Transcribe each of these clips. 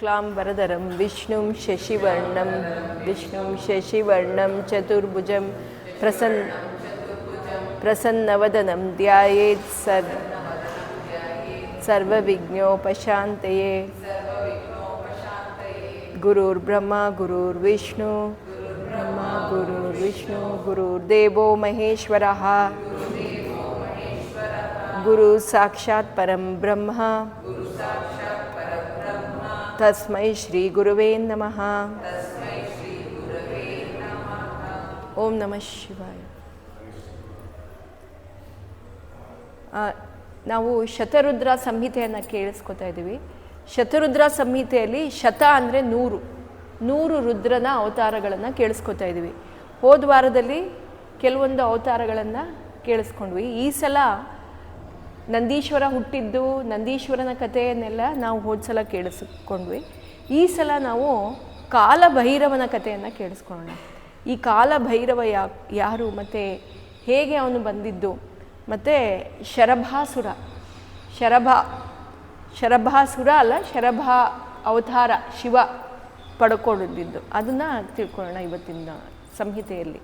शुक्लांबरधरं विष्णुं शशिवर्णं चतुर्भुजं प्रसन्नवदनं ध्यायेत् सर्वविघ्नोपशान्तये। गुरुर्ब्रह्मा गुरुर्विष्णु गुरुर्देवो महेश्वरः गुरु साक्षात् परं ब्रह्म तस्मै श्री गुरुवे नमः। ओम नमः शिवाय। ನಾವು ಶತರುದ್ರ ಸಂಹಿತೆಯನ್ನು ಕೇಳಿಸ್ಕೊತಾ ಇದ್ದೀವಿ. ಶತರುದ್ರ ಸಂಹಿತೆಯಲ್ಲಿ ಶತ ಅಂದರೆ 100 ರುದ್ರನ ಅವತಾರಗಳನ್ನು ಕೇಳಿಸ್ಕೊತಾ ಇದ್ದೀವಿ. ಹೋದ ವಾರದಲ್ಲಿ ಕೆಲವೊಂದು ಅವತಾರಗಳನ್ನು ಕೇಳಿಸ್ಕೊಂಡ್ವಿ. ಈ ಸಲ ನಂದೀಶ್ವರ ಹುಟ್ಟಿದ್ದು, ನಂದೀಶ್ವರನ ಕಥೆಯನ್ನೆಲ್ಲ ನಾವು ಹೋದ ಸಲ ಕೇಳಿಸ್ಕೊಂಡ್ವಿ. ಈ ಸಲ ನಾವು ಕಾಲಭೈರವನ ಕಥೆಯನ್ನು ಕೇಳಿಸ್ಕೊಳ್ಳೋಣ. ಈ ಕಾಲಭೈರವ ಯಾರು ಮತ್ತು ಹೇಗೆ ಅವನು ಬಂದಿದ್ದು, ಮತ್ತು ಶರಭಾಸುರ ಅಲ್ಲ, ಶರಭ ಅವತಾರ ಶಿವ ಪಡ್ಕೊಂಡಿದ್ದು ಅದನ್ನು ತಿಳ್ಕೊಳ್ಳೋಣ ಇವತ್ತಿನ ಸಂಹಿತೆಯಲ್ಲಿ.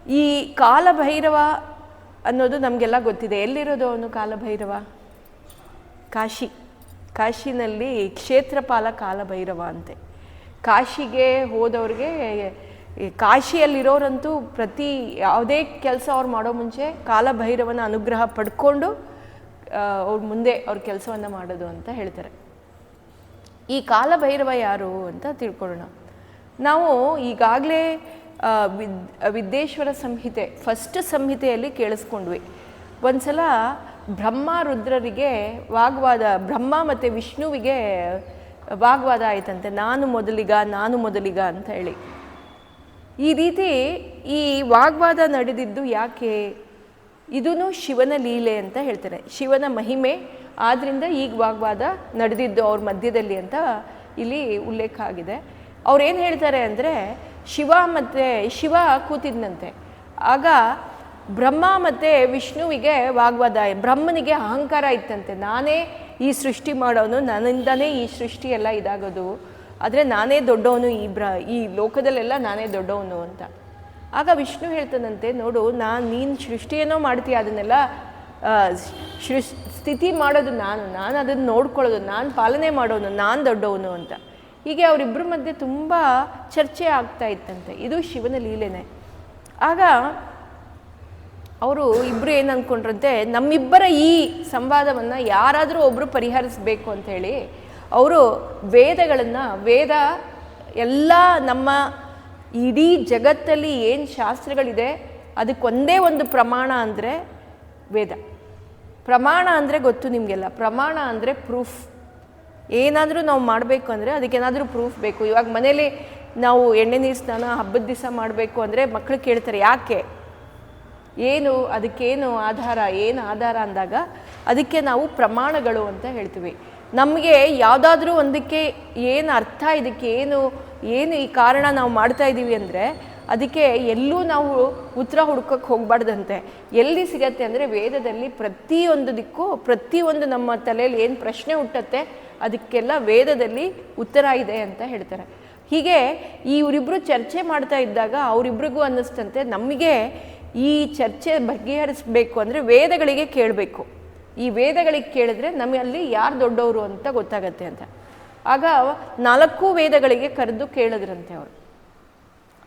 ಈ ಕಾಲಭೈರವ ಅನ್ನೋದು ನಮಗೆಲ್ಲ ಗೊತ್ತಿದೆ. ಎಲ್ಲಿರೋದು ಅವನು ಕಾಲಭೈರವ? ಕಾಶಿನಲ್ಲಿ ಕ್ಷೇತ್ರಪಾಲ ಕಾಲಭೈರವ ಅಂತೆ. ಕಾಶಿಗೆ ಹೋದವ್ರಿಗೆ, ಕಾಶಿಯಲ್ಲಿರೋರಂತೂ ಯಾವುದೇ ಕೆಲಸ ಅವ್ರು ಮಾಡೋ ಮುಂಚೆ ಕಾಲಭೈರವನ ಅನುಗ್ರಹ ಪಡ್ಕೊಂಡು ಅವ್ರ ಮುಂದೆ ಅವ್ರ ಕೆಲಸವನ್ನು ಮಾಡೋದು ಅಂತ ಹೇಳ್ತಾರೆ. ಈ ಕಾಲಭೈರವ ಯಾರು ಅಂತ ತಿಳ್ಕೊಳ್ಳೋಣ. ನಾವು ಈಗಾಗಲೇ ವಿದ್ಯೇಶ್ವರ ಸಂಹಿತೆ ಫಸ್ಟ್ ಸಂಹಿತೆಯಲ್ಲಿ ಕೇಳಿಸ್ಕೊಂಡ್ವಿ. ಒಂದು ಸಲ ಬ್ರಹ್ಮ ರುದ್ರರಿಗೆ ವಾಗ್ವಾದ, ಬ್ರಹ್ಮ ಮತ್ತು ವಿಷ್ಣುವಿಗೆ ವಾಗ್ವಾದ ಆಯ್ತಂತೆ, ನಾನು ಮೊದಲಿಗ ಅಂತ ಹೇಳಿ. ಈ ರೀತಿ ಈ ವಾಗ್ವಾದ ನಡೆದಿದ್ದು ಯಾಕೆ? ಇದೂ ಶಿವನ ಲೀಲೆ ಅಂತ ಹೇಳ್ತಾರೆ, ಶಿವನ ಮಹಿಮೆ. ಆದ್ದರಿಂದ ಈಗ ವಾಗ್ವಾದ ನಡೆದಿದ್ದು ಅವ್ರ ಮಧ್ಯದಲ್ಲಿ ಅಂತ ಇಲ್ಲಿ ಉಲ್ಲೇಖ ಆಗಿದೆ. ಅವ್ರೇನು ಹೇಳ್ತಾರೆ ಅಂದರೆ, ಶಿವ ಕೂತಿದ್ನಂತೆ. ಆಗ ಬ್ರಹ್ಮ ಮತ್ತು ವಿಷ್ಣುವಿಗೆ ವಾಗ್ವಾದ. ಬ್ರಹ್ಮನಿಗೆ ಅಹಂಕಾರ ಇತ್ತಂತೆ, ನಾನೇ ಈ ಸೃಷ್ಟಿ ಮಾಡೋನು, ನನ್ನಿಂದನೇ ಈ ಸೃಷ್ಟಿ ಎಲ್ಲ ಇದಾಗೋದು, ಆದರೆ ನಾನೇ ದೊಡ್ಡವನು, ಈ ಲೋಕದಲ್ಲೆಲ್ಲ ನಾನೇ ದೊಡ್ಡವನು ಅಂತ. ಆಗ ವಿಷ್ಣು ಹೇಳ್ತಾನಂತೆ, ನೋಡು, ನೀನು ಸೃಷ್ಟಿಯೇನೋ ಮಾಡ್ತೀಯ, ಅದನ್ನೆಲ್ಲ ಸ್ಥಿತಿ ಮಾಡೋದು ನಾನು ಅದನ್ನು ನೋಡ್ಕೊಳ್ಳೋದು, ನಾನು ಪಾಲನೆ ಮಾಡೋನು, ನಾನು ದೊಡ್ಡವನು ಅಂತ. ಹೀಗೆ ಅವರಿಬ್ಬರ ಮಧ್ಯೆ ತುಂಬ ಚರ್ಚೆ ಆಗ್ತಾ ಇತ್ತಂತೆ. ಇದು ಶಿವನ ಲೀಲೆನೇ. ಆಗ ಅವರು ಇಬ್ಬರು ಏನು ಅಂದ್ಕೊಂಡ್ರಂತೆ, ನಮ್ಮಿಬ್ಬರ ಈ ಸಂವಾದವನ್ನು ಯಾರಾದರೂ ಒಬ್ಬರು ಪರಿಹರಿಸಬೇಕು ಅಂಥೇಳಿ ಅವರು ವೇದ ಎಲ್ಲ ನಮ್ಮ ಇಡೀ ಜಗತ್ತಲ್ಲಿ ಏನು ಶಾಸ್ತ್ರಗಳಿದೆ ಅದಕ್ಕೊಂದೇ ಒಂದು ಪ್ರಮಾಣ ಅಂದರೆ ವೇದ. ಪ್ರಮಾಣ ಅಂದರೆ ಗೊತ್ತು ನಿಮಗೆಲ್ಲ. ಪ್ರಮಾಣ ಅಂದರೆ ಪ್ರೂಫ್. ಏನಾದರೂ ನಾವು ಮಾಡಬೇಕು ಅಂದರೆ ಅದಕ್ಕೇನಾದರೂ ಪ್ರೂಫ್ ಬೇಕು. ಇವಾಗ ಮನೇಲಿ ನಾವು ಎಣ್ಣೆ ನೀರು ಸ್ನಾನ ಹಬ್ಬದ ದಿವಸ ಮಾಡಬೇಕು ಅಂದರೆ ಮಕ್ಕಳು ಕೇಳ್ತಾರೆ, ಯಾಕೆ, ಏನು, ಅದಕ್ಕೇನು ಆಧಾರ ಅಂದಾಗ ಅದಕ್ಕೆ ನಾವು ಪ್ರಮಾಣಗಳು ಅಂತ ಹೇಳ್ತೀವಿ. ನಮಗೆ ಯಾವುದಾದ್ರೂ ಒಂದಕ್ಕೆ ಏನು ಅರ್ಥ, ಇದಕ್ಕೆ ಏನು ಈ ಕಾರಣ ನಾವು ಮಾಡ್ತಾ ಇದ್ದೀವಿ ಅಂದರೆ ಅದಕ್ಕೆ ಎಲ್ಲೂ ನಾವು ಉತ್ತರ ಹುಡ್ಕೋಕ್ಕೆ ಹೋಗಬಾರ್ದಂತೆ. ಎಲ್ಲಿ ಸಿಗತ್ತೆ ಅಂದರೆ ವೇದದಲ್ಲಿ ಪ್ರತಿಯೊಂದು ನಮ್ಮ ತಲೆಯಲ್ಲಿ ಏನು ಪ್ರಶ್ನೆ ಹುಟ್ಟತ್ತೆ ಅದಕ್ಕೆಲ್ಲ ವೇದದಲ್ಲಿ ಉತ್ತರ ಇದೆ ಅಂತ ಹೇಳ್ತಾರೆ. ಹೀಗೆ ಇವರಿಬ್ಬರು ಚರ್ಚೆ ಮಾಡ್ತಾ ಇದ್ದಾಗ ಅವರಿಬ್ರಿಗೂ ಅನ್ನಿಸ್ತಂತೆ, ನಮಗೆ ಈ ಚರ್ಚೆ ಬಗೆಹರಿಸಬೇಕು ಅಂದರೆ ವೇದಗಳಿಗೆ ಕೇಳಬೇಕು. ಈ ವೇದಗಳಿಗೆ ಕೇಳಿದ್ರೆ ನಮ್ಮಲ್ಲಿ ಯಾರು ದೊಡ್ಡವರು ಅಂತ ಗೊತ್ತಾಗತ್ತೆ ಅಂತ. ಆಗ 4 ವೇದಗಳಿಗೆ ಕರೆದು ಕೇಳಿದ್ರಂತೆ ಅವರು.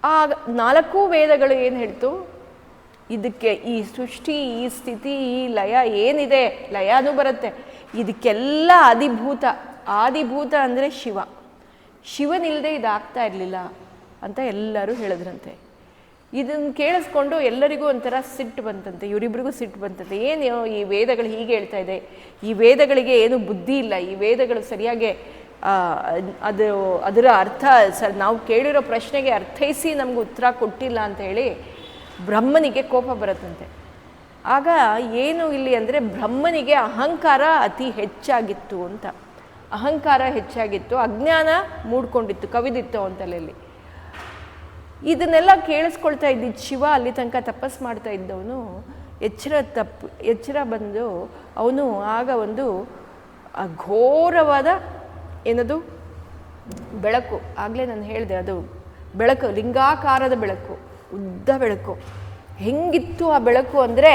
ಆ 4 ವೇದಗಳು ಏನು ಹೇಳ್ತು, ಇದಕ್ಕೆ ಈ ಸೃಷ್ಟಿ, ಈ ಸ್ಥಿತಿ, ಈ ಲಯ ಏನಿದೆ, ಲಯನೂ ಬರುತ್ತೆ, ಇದಕ್ಕೆಲ್ಲ ಆದಿಭೂತ ಅಂದರೆ ಶಿವನಿಲ್ಲದೆ ಇದಾಗ್ತಾ ಇರಲಿಲ್ಲ ಅಂತ ಎಲ್ಲರೂ ಹೇಳಿದ್ರಂತೆ. ಇದನ್ನು ಕೇಳಿಸ್ಕೊಂಡು ಎಲ್ಲರಿಗೂ ಒಂಥರ ಸಿಟ್ಟು ಬಂತಂತೆ, ಇವರಿಬ್ರಿಗೂ ಸಿಟ್ಟು ಬಂತಂತೆ. ಏನು ಈ ವೇದಗಳು ಹೀಗೆ ಹೇಳ್ತಾ ಇದೆ, ಈ ವೇದಗಳಿಗೆ ಏನು ಬುದ್ಧಿ ಇಲ್ಲ, ಈ ವೇದಗಳು ಸರಿಯಾಗಿ ಅದರ ಅರ್ಥ ನಾವು ಕೇಳಿರೋ ಪ್ರಶ್ನೆಗೆ ಅರ್ಥೈಸಿ ನಮ್ಗೆ ಉತ್ತರ ಕೊಟ್ಟಿಲ್ಲ ಅಂತ ಹೇಳಿ ಬ್ರಹ್ಮನಿಗೆ ಕೋಪ ಬರುತ್ತಂತೆ. ಆಗ ಏನು ಇಲ್ಲಿ ಅಂದರೆ ಬ್ರಹ್ಮನಿಗೆ ಅಹಂಕಾರ ಅತಿ ಹೆಚ್ಚಾಗಿತ್ತು ಅಂತ. ಅಜ್ಞಾನ ಮೂಡ್ಕೊಂಡಿತ್ತು, ಕವಿದಿತ್ತು ಅವನ ತಲೆಯಲ್ಲಿ. ಇದನ್ನೆಲ್ಲ ಕೇಳಿಸ್ಕೊಳ್ತಾ ಇದ್ದಿದ್ದು ಶಿವ ಅಲ್ಲಿ ತನಕ ತಪಸ್ ಮಾಡ್ತಾ ಇದ್ದವನು ಎಚ್ಚರ ಬಂದು ಅವನು ಆಗ ಒಂದು ಘೋರವಾದ ಏನದು ಬೆಳಕು, ಆಗಲೇ ನಾನು ಹೇಳಿದೆ, ಅದು ಬೆಳಕು ಲಿಂಗಾಕಾರದ ಬೆಳಕು, ಉದ್ದ ಬೆಳಕು. ಹೆಂಗಿತ್ತು ಆ ಬೆಳಕು ಅಂದರೆ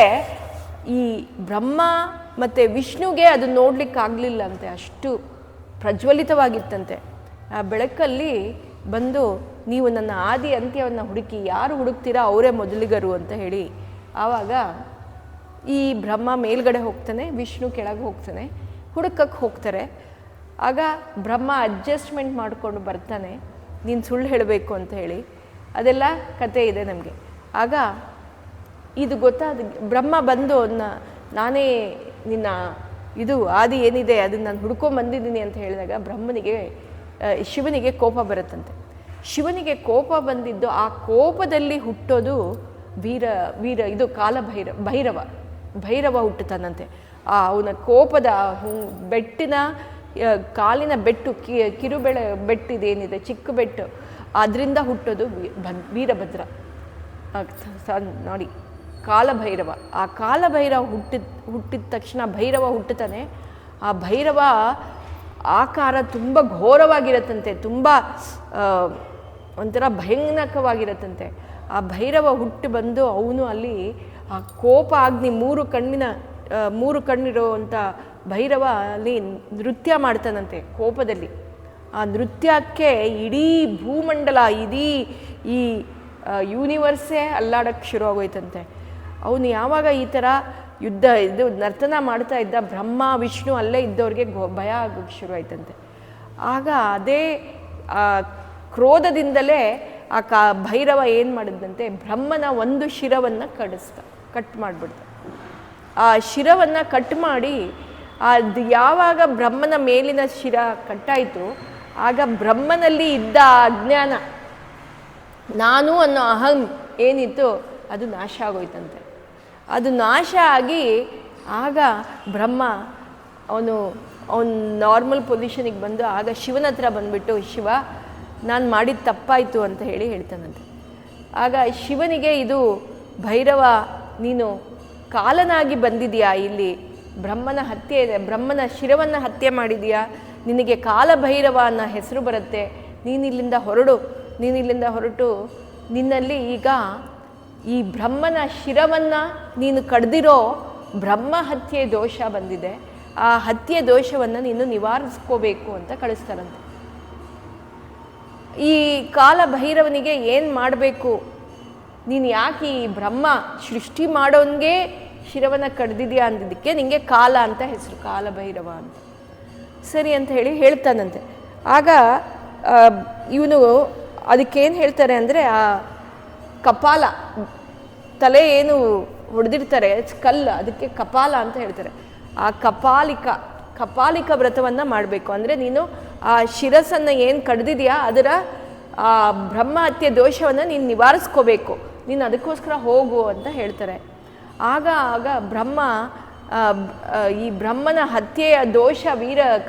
ಈ ಬ್ರಹ್ಮ ಮತ್ತು ವಿಷ್ಣುಗೆ ಅದು ನೋಡಲಿಕ್ಕಾಗಲಿಲ್ಲ ಅಂತೆ, ಅಷ್ಟು ಪ್ರಜ್ವಲಿತವಾಗಿತ್ತಂತೆ. ಆ ಬೆಳಕಲ್ಲಿ ಬಂದು ನೀವು ನನ್ನ ಆದಿ ಅಂತ್ಯವನ್ನು ಹುಡುಕಿ, ಯಾರು ಹುಡುಕ್ತೀರಾ ಅವರೇ ಮೊದಲಿಗರು ಅಂತ ಹೇಳಿ, ಆವಾಗ ಈ ಬ್ರಹ್ಮ ಮೇಲ್ಗಡೆ ಹೋಗ್ತಾನೆ, ವಿಷ್ಣು ಕೆಳಗೆ ಹೋಗ್ತಾನೆ, ಹುಡುಕಕ್ಕೆ ಹೋಗ್ತಾರೆ. ಆಗ ಬ್ರಹ್ಮ ಅಡ್ಜಸ್ಟ್ಮೆಂಟ್ ಮಾಡಿಕೊಂಡು ಬರ್ತಾನೆ, ನೀನು ಸುಳ್ಳು ಹೇಳಬೇಕು ಅಂತ ಹೇಳಿ. ಅದೆಲ್ಲ ಕತೆ ಇದೆ ನಮಗೆ. ಆಗ ಇದು ಗೊತ್ತಾದ ಬ್ರಹ್ಮ ಬಂದು ನಾನೇ ನಿನ್ನ ಇದು ಆದಿ ಏನಿದೆ ಅದನ್ನು ನಾನು ಹುಡ್ಕೊಂಬಂದಿದ್ದೀನಿ ಅಂತ ಹೇಳಿದಾಗ ಶಿವನಿಗೆ ಕೋಪ ಬರುತ್ತಂತೆ. ಶಿವನಿಗೆ ಕೋಪ ಬಂದಿದ್ದು, ಆ ಕೋಪದಲ್ಲಿ ಹುಟ್ಟೋದು ಇದು ಭೈರವ ಹುಟ್ಟುತ್ತಾನಂತೆ. ಅವನ ಕೋಪದ ಬೆಟ್ಟಿನ ಕಾಲಿನ ಬೆಟ್ಟು, ಬೆಟ್ಟಿದೇನಿದೆ ಚಿಕ್ಕ ಬೆಟ್ಟು, ಅದರಿಂದ ಹುಟ್ಟೋದು ವೀರಭದ್ರ. ನೋಡಿ, ಕಾಲಭೈರವ. ಆ ಕಾಲಭೈರವ ಹುಟ್ಟಿದ ತಕ್ಷಣ ಭೈರವ ಹುಟ್ಟುತ್ತಾನೆ. ಆ ಭೈರವ ಆಕಾರ ತುಂಬ ಘೋರವಾಗಿರತ್ತಂತೆ, ತುಂಬ ಒಂಥರ ಭಯಾನಕವಾಗಿರತ್ತಂತೆ. ಆ ಭೈರವ ಹುಟ್ಟಿ ಬಂದು ಅವನು ಅಲ್ಲಿ ಆ ಕೋಪ ಅಗ್ನಿ ಮೂರು ಕಣ್ಣಿರುವಂಥ ಭೈರವ ಅಲ್ಲಿ ನೃತ್ಯ ಮಾಡ್ತಾನಂತೆ ಕೋಪದಲ್ಲಿ. ಆ ನೃತ್ಯಕ್ಕೆ ಇಡೀ ಭೂಮಂಡಲ, ಇಡೀ ಈ ಯೂನಿವರ್ಸೇ ಅಲ್ಲಾಡಕ್ಕೆ ಶುರು ಆಗೋಯ್ತಂತೆ. ಅವನು ಯಾವಾಗ ಈ ಥರ ನರ್ತನ ಮಾಡ್ತಾ ಇದ್ದ, ಬ್ರಹ್ಮ ವಿಷ್ಣು ಅಲ್ಲೇ ಇದ್ದವ್ರಿಗೆ ಭಯ ಆಗೋಕ್ಕೆ ಶುರು ಆಯ್ತಂತೆ. ಆಗ ಅದೇ ಕ್ರೋಧದಿಂದಲೇ ಭೈರವ ಏನು ಮಾಡಿದಂತೆ, ಬ್ರಹ್ಮನ ಒಂದು ಶಿರವನ್ನು ಕಟ್ ಮಾಡಿಬಿಡ್ತ. ಆ ಶಿರವನ್ನು ಕಟ್ ಮಾಡಿ, ಅದು ಯಾವಾಗ ಬ್ರಹ್ಮನ ಮೇಲಿನ ಶಿರ ಕಟ್ಟಾಯಿತು, ಆಗ ಬ್ರಹ್ಮನಲ್ಲಿ ಇದ್ದ ಅಜ್ಞಾನ, ನಾನು ಅನ್ನೋ ಅಹಂ ಏನಿತ್ತು ಅದು ನಾಶ ಆಗೋಯ್ತಂತೆ. ಅದು ನಾಶ ಆಗಿ ಆಗ ಬ್ರಹ್ಮ ಅವನು ನಾರ್ಮಲ್ ಪೊಸಿಷನಿಗೆ ಬಂದು, ಆಗ ಶಿವನ ಹತ್ರ ಬಂದುಬಿಟ್ಟು, ಶಿವ ನಾನು ಮಾಡಿದ ತಪ್ಪಾಯಿತು ಅಂತ ಹೇಳ್ತಾನಂತೆ. ಆಗ ಶಿವನಿಗೆ ಇದು ಭೈರವ, ನೀನು ಕಾಲನಾಗಿ ಬಂದಿದೆಯಾ, ಇಲ್ಲಿ ಬ್ರಹ್ಮನ ಶಿರವನ್ನು ಹತ್ಯೆ ಮಾಡಿದೆಯಾ, ನಿನಗೆ ಕಾಲಭೈರವ ಅನ್ನೋ ಹೆಸರು ಬರುತ್ತೆ, ನೀನಿಲ್ಲಿಂದ ಹೊರಟು ನಿನ್ನಲ್ಲಿ ಈಗ ಈ ಬ್ರಹ್ಮನ ಶಿರವನ್ನು ನೀನು ಕಡ್ದಿರೋ ಬ್ರಹ್ಮ ಹತ್ಯೆ ದೋಷ ಬಂದಿದೆ, ಆ ಹತ್ಯೆ ದೋಷವನ್ನು ನೀನು ನಿವಾರಿಸ್ಕೋಬೇಕು ಅಂತ ಕಳಿಸ್ತಾರಂತೆ. ಈ ಕಾಲಭೈರವನಿಗೆ ಏನು ಮಾಡಬೇಕು, ನೀನು ಯಾಕೆ ಈ ಬ್ರಹ್ಮ ಸೃಷ್ಟಿ ಮಾಡೋನಿಗೆ ಶಿರವನ್ನು ಕಡ್ದಿದ್ಯಾ ಅಂದಿದ್ದಕ್ಕೆ ನಿನಗೆ ಕಾಲ ಅಂತ ಹೆಸರು, ಕಾಲಭೈರವ ಅಂತ. ಸರಿ ಅಂತ ಹೇಳ್ತಾನಂತೆ. ಆಗ ಇವನು ಅದಕ್ಕೇನು ಹೇಳ್ತಾರೆ ಅಂದರೆ, ಆ ಕಪಾಲ ತಲೆ ಏನು ಹೊಡೆದಿರ್ತಾರೆ ಸ್ಕಲ್, ಅದಕ್ಕೆ ಕಪಾಲ ಅಂತ ಹೇಳ್ತಾರೆ. ಆ ಕಪಾಲಿಕ ವ್ರತವನ್ನು ಮಾಡಬೇಕು. ಅಂದರೆ ನೀನು ಆ ಶಿರಸ್ಸನ್ನು ಏನು ಕಡ್ದಿದೆಯಾ ಅದರ ಆ ಬ್ರಹ್ಮಹತ್ಯೆ ದೋಷವನ್ನು ನೀನು ನಿವಾರಿಸ್ಕೋಬೇಕು, ನೀನು ಅದಕ್ಕೋಸ್ಕರ ಹೋಗು ಅಂತ ಹೇಳ್ತಾರೆ. ಆಗ ಬ್ರಹ್ಮ ಈ ಬ್ರಹ್ಮನ ಹತ್ಯೆಯ ದೋಷ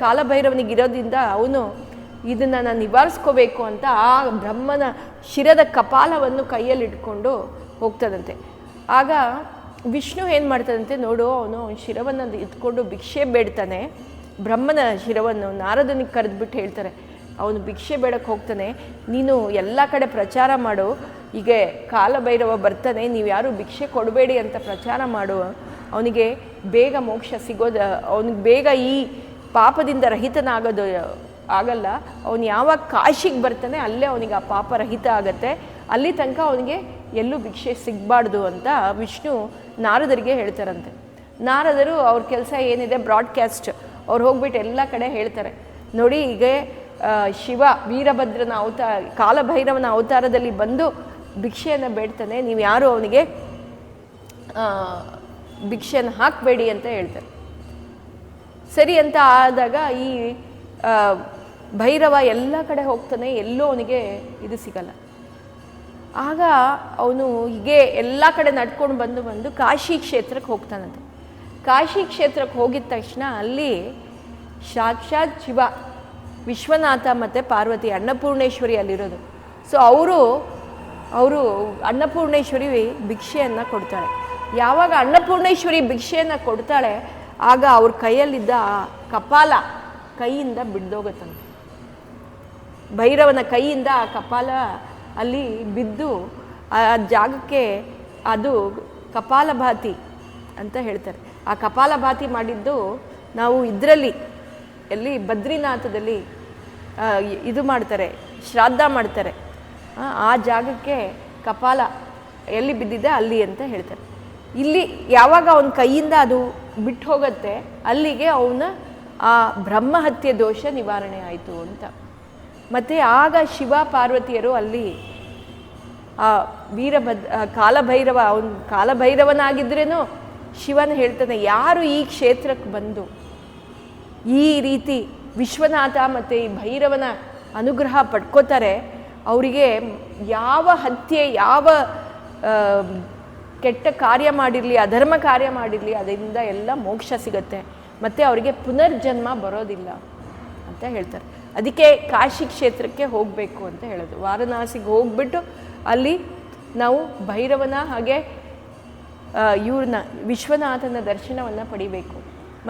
ಕಾಲಭೈರವನಿಗಿರೋದ್ರಿಂದ ಅವನು ಇದನ್ನು ನಾನು ನಿವಾರಿಸ್ಕೋಬೇಕು ಅಂತ ಆ ಬ್ರಹ್ಮನ ಶಿರದ ಕಪಾಲವನ್ನು ಕೈಯಲ್ಲಿ ಇಟ್ಕೊಂಡು ಹೋಗ್ತದಂತೆ. ಆಗ ವಿಷ್ಣು ಏನು ಮಾಡ್ತಾನಂತೆ, ನೋಡು ಅವನು ಶಿರವನ್ನು ಎತ್ಕೊಂಡು ಭಿಕ್ಷೆ ಬೇಡ್ತಾನೆ. ಬ್ರಹ್ಮನ ಶಿರವನ್ನು ನಾರದನಿಗೆ ಕರೆದ್ಬಿಟ್ಟು ಹೇಳ್ತಾರೆ, ಅವನು ಭಿಕ್ಷೆ ಬೇಡಕ್ಕೆ ಹೋಗ್ತಾನೆ, ನೀನು ಎಲ್ಲ ಕಡೆ ಪ್ರಚಾರ ಮಾಡು, ಹೀಗೆ ಕಾಲಭೈರವ ಬರ್ತಾನೆ, ನೀವು ಯಾರು ಭಿಕ್ಷೆ ಕೊಡಬೇಡಿ ಅಂತ ಪ್ರಚಾರ ಮಾಡು, ಅವನಿಗೆ ಬೇಗ ಮೋಕ್ಷ ಸಿಗೋದು, ಅವನಿಗೆ ಬೇಗ ಈ ಪಾಪದಿಂದ ರಹಿತನಾಗೋದು ಆಗಲ್ಲ. ಅವನು ಯಾವಾಗ ಕಾಶಿಗೆ ಬರ್ತಾನೆ ಅಲ್ಲೇ ಅವನಿಗೆ ಆ ಪಾಪ ರಹಿತ ಆಗತ್ತೆ, ಅಲ್ಲಿ ತನಕ ಅವನಿಗೆ ಎಲ್ಲೂ ಭಿಕ್ಷೆ ಸಿಗಬಾರ್ದು ಅಂತ ವಿಷ್ಣು ನಾರದರಿಗೆ ಹೇಳ್ತಾರಂತೆ. ನಾರದರು ಅವ್ರ ಕೆಲಸ ಏನಿದೆ ಬ್ರಾಡ್ಕಾಸ್ಟ್, ಅವ್ರು ಹೋಗ್ಬಿಟ್ಟು ಎಲ್ಲ ಕಡೆ ಹೇಳ್ತಾರೆ, ನೋಡಿ ಈಗ ಶಿವ ವೀರಭದ್ರನ ಕಾಲಭೈರವನ ಅವತಾರದಲ್ಲಿ ಬಂದು ಭಿಕ್ಷೆಯನ್ನು ಬೇಡ್ತಾನೆ, ನೀವು ಯಾರು ಅವನಿಗೆ ಭಿಕ್ಷೆಯನ್ನು ಹಾಕಬೇಡಿ ಅಂತ ಹೇಳ್ತಾರೆ. ಸರಿ ಅಂತ ಆದಾಗ ಈ ಭೈರವ ಎಲ್ಲ ಕಡೆ ಹೋಗ್ತಾನೆ, ಎಲ್ಲೂ ಅವನಿಗೆ ಇದು ಸಿಗಲ್ಲ. ಆಗ ಅವನು ಹೀಗೆ ಎಲ್ಲ ಕಡೆ ನಡ್ಕೊಂಡು ಬಂದು ಕಾಶಿ ಕ್ಷೇತ್ರಕ್ಕೆ ಹೋಗ್ತಾನಂತೆ. ಕಾಶಿ ಕ್ಷೇತ್ರಕ್ಕೆ ಹೋಗಿದ ತಕ್ಷಣ ಅಲ್ಲಿ ಸಾಕ್ಷಾತ್ ಶಿವ, ವಿಶ್ವನಾಥ ಮತ್ತು ಪಾರ್ವತಿ, ಅನ್ನಪೂರ್ಣೇಶ್ವರಿ ಅಲ್ಲಿರೋದು. ಸೊ ಅವರು ಅನ್ನಪೂರ್ಣೇಶ್ವರಿ ಭಿಕ್ಷೆಯನ್ನು ಕೊಡ್ತಾಳೆ. ಯಾವಾಗ ಅನ್ನಪೂರ್ಣೇಶ್ವರಿ ಭಿಕ್ಷೆಯನ್ನು ಕೊಡ್ತಾಳೆ ಆಗ ಅವ್ರ ಕೈಯಲ್ಲಿದ್ದ ಕಪಾಲ ಕೈಯಿಂದ ಬಿಡ್ದೋಗತ್ತಂತೆ. ಭೈರವನ ಕೈಯಿಂದ ಆ ಕಪಾಲ ಅಲ್ಲಿ ಬಿದ್ದು ಆ ಜಾಗಕ್ಕೆ ಅದು ಕಪಾಲಭಾತಿ ಅಂತ ಹೇಳ್ತಾರೆ. ಆ ಕಪಾಲಭಾತಿ ಮಾಡಿದ್ದು ನಾವು ಇದರಲ್ಲಿ ಎಲ್ಲಿ ಬದ್ರಿನಾಥದಲ್ಲಿ ಇದು ಮಾಡ್ತಾರೆ, ಶ್ರಾದ್ದ ಮಾಡ್ತಾರೆ. ಆ ಜಾಗಕ್ಕೆ ಕಪಾಲ ಎಲ್ಲಿ ಬಿದ್ದಿದೆ ಅಲ್ಲಿ ಅಂತ ಹೇಳ್ತಾರೆ. ಇಲ್ಲಿ ಯಾವಾಗ ಅವನ ಕೈಯಿಂದ ಅದು ಬಿಟ್ಟು ಹೋಗುತ್ತೆ ಅಲ್ಲಿಗೆ ಅವನ ಆ ಬ್ರಹ್ಮಹತ್ಯೆ ದೋಷ ನಿವಾರಣೆ ಆಯಿತು ಅಂತ. ಮತ್ತು ಆಗ ಶಿವ ಪಾರ್ವತಿಯರು ಅಲ್ಲಿ ಆ ಕಾಲಭೈರವ, ಅವನು ಕಾಲಭೈರವನಾಗಿದ್ರೇನು ಶಿವನ ಹೇಳ್ತಾನೆ, ಯಾರು ಈ ಕ್ಷೇತ್ರಕ್ಕೆ ಬಂದು ಈ ರೀತಿ ವಿಶ್ವನಾಥ ಮತ್ತು ಈ ಭೈರವನ ಅನುಗ್ರಹ ಪಡ್ಕೋತಾರೆ ಅವರಿಗೆ ಯಾವ ಹತ್ಯೆ, ಯಾವ ಕೆಟ್ಟ ಕಾರ್ಯ ಮಾಡಿರಲಿ, ಅಧರ್ಮ ಕಾರ್ಯ ಮಾಡಿರಲಿ, ಅದರಿಂದ ಎಲ್ಲ ಮೋಕ್ಷ ಸಿಗುತ್ತೆ ಮತ್ತು ಅವರಿಗೆ ಪುನರ್ಜನ್ಮ ಬರೋದಿಲ್ಲ ಅಂತ ಹೇಳ್ತಾರೆ. ಅದಕ್ಕೆ ಕಾಶಿ ಕ್ಷೇತ್ರಕ್ಕೆ ಹೋಗಬೇಕು ಅಂತ ಹೇಳೋದು. ವಾರಣಾಸಿಗೆ ಹೋಗ್ಬಿಟ್ಟು ಅಲ್ಲಿ ನಾವು ಭೈರವನ ಹಾಗೆ ಇವ್ರನ್ನ ವಿಶ್ವನಾಥನ ದರ್ಶನವನ್ನು ಪಡಿಬೇಕು.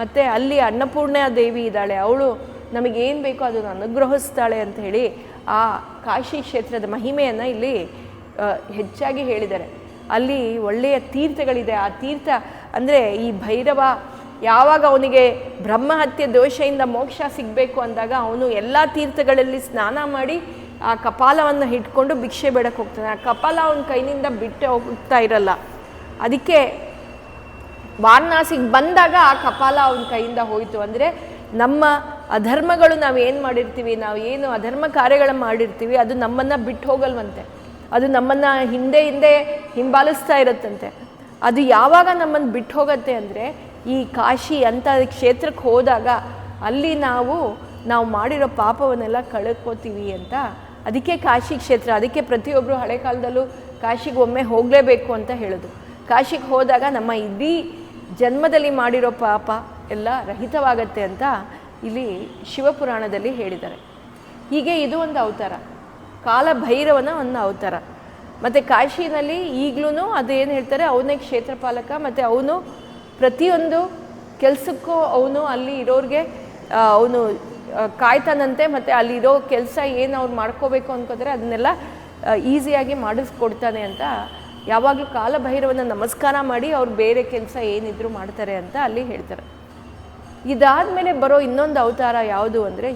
ಮತ್ತು ಅಲ್ಲಿ ಅನ್ನಪೂರ್ಣ ದೇವಿ ಇದ್ದಾಳೆ, ಅವಳು ನಮಗೇನು ಬೇಕೋ ಅದನ್ನು ಅನುಗ್ರಹಿಸ್ತಾಳೆ ಅಂತ ಹೇಳಿ ಆ ಕಾಶಿ ಕ್ಷೇತ್ರದ ಮಹಿಮೆಯನ್ನು ಇಲ್ಲಿ ಹೆಚ್ಚಾಗಿ ಹೇಳಿದ್ದಾರೆ. ಅಲ್ಲಿ ಒಳ್ಳೆಯ ತೀರ್ಥಗಳಿದೆ. ಆ ತೀರ್ಥ ಅಂದರೆ ಈ ಭೈರವ ಯಾವಾಗ ಅವನಿಗೆ ಬ್ರಹ್ಮಹತ್ಯೆ ದೋಷದಿಂದ ಮೋಕ್ಷ ಸಿಗಬೇಕು ಅಂದಾಗ ಅವನು ಎಲ್ಲ ತೀರ್ಥಗಳಲ್ಲಿ ಸ್ನಾನ ಮಾಡಿ ಆ ಕಪಾಲವನ್ನು ಇಟ್ಕೊಂಡು ಭಿಕ್ಷೆ ಬೇಡಕ್ಕೆ ಹೋಗ್ತಾನೆ. ಆ ಕಪಾಲ ಅವನ ಕೈನಿಂದ ಬಿಟ್ಟು ಹೋಗ್ತಾ ಇರಲ್ಲ. ಅದಕ್ಕೆ ವಾರಣಾಸಿಗೆ ಬಂದಾಗ ಆ ಕಪಾಲ ಅವನ ಕೈಯಿಂದ ಹೋಯಿತು. ಅಂದರೆ ನಮ್ಮ ಅಧರ್ಮಗಳು ನಾವೇನು ಮಾಡಿರ್ತೀವಿ, ನಾವು ಏನು ಅಧರ್ಮ ಕಾರ್ಯಗಳನ್ನು ಮಾಡಿರ್ತೀವಿ ಅದು ನಮ್ಮನ್ನು ಬಿಟ್ಟು ಹೋಗಲ್ವಂತೆ, ಅದು ನಮ್ಮನ್ನು ಹಿಂದೆ ಹಿಂಬಾಲಿಸ್ತಾ ಇರುತ್ತಂತೆ. ಅದು ಯಾವಾಗ ನಮ್ಮನ್ನು ಬಿಟ್ಟು ಹೋಗುತ್ತೆ ಅಂದರೆ ಈ ಕಾಶಿ ಅಂತ ಕ್ಷೇತ್ರಕ್ಕೆ ಹೋದಾಗ ಅಲ್ಲಿ ನಾವು ಮಾಡಿರೋ ಪಾಪವನ್ನೆಲ್ಲ ಕಳ್ಕೋತೀವಿ ಅಂತ. ಅದಕ್ಕೆ ಕಾಶಿ ಕ್ಷೇತ್ರ, ಅದಕ್ಕೆ ಪ್ರತಿಯೊಬ್ಬರು ಹಳೆ ಕಾಲದಲ್ಲೂ ಕಾಶಿಗೆ ಒಮ್ಮೆ ಹೋಗಲೇಬೇಕು ಅಂತ ಹೇಳೋದು. ಕಾಶಿಗೆ ಹೋದಾಗ ನಮ್ಮ ಇಡೀ ಜನ್ಮದಲ್ಲಿ ಮಾಡಿರೋ ಪಾಪ ಎಲ್ಲ ರಹಿತವಾಗತ್ತೆ ಅಂತ ಇಲ್ಲಿ ಶಿವಪುರಾಣದಲ್ಲಿ ಹೇಳಿದ್ದಾರೆ. ಹೀಗೆ ಇದು ಒಂದು ಅವತಾರ, ಕಾಲಭೈರವನ ಒಂದು ಅವತಾರ. ಮತ್ತು ಕಾಶಿನಲ್ಲಿ ಈಗಲೂ ಅದೇನು ಹೇಳ್ತಾರೆ, ಅವನೇ ಕ್ಷೇತ್ರಪಾಲಕ. ಮತ್ತು ಅವನು ಪ್ರತಿಯೊಂದು ಕೆಲಸಕ್ಕೂ ಅವನು ಅಲ್ಲಿ ಇರೋರಿಗೆ ಅವನು ಕಾಯ್ತಾನಂತೆ. ಮತ್ತು ಅಲ್ಲಿರೋ ಕೆಲಸ ಏನು ಅವ್ರು ಮಾಡ್ಕೋಬೇಕು ಅನ್ಕೋತಾರೆ ಅದನ್ನೆಲ್ಲ ಈಸಿಯಾಗಿ ಮಾಡಿಸ್ಕೊಡ್ತಾನೆ ಅಂತ. ಯಾವಾಗಲೂ ಕಾಲಭೈರವನ ನಮಸ್ಕಾರ ಮಾಡಿ ಅವ್ರು ಬೇರೆ ಕೆಲಸ ಏನಿದ್ರು ಮಾಡ್ತಾರೆ ಅಂತ ಅಲ್ಲಿ ಹೇಳ್ತಾರೆ. ಇದಾದಮೇಲೆ ಬರೋ ಇನ್ನೊಂದು ಅವತಾರ ಯಾವುದು ಅಂದರೆ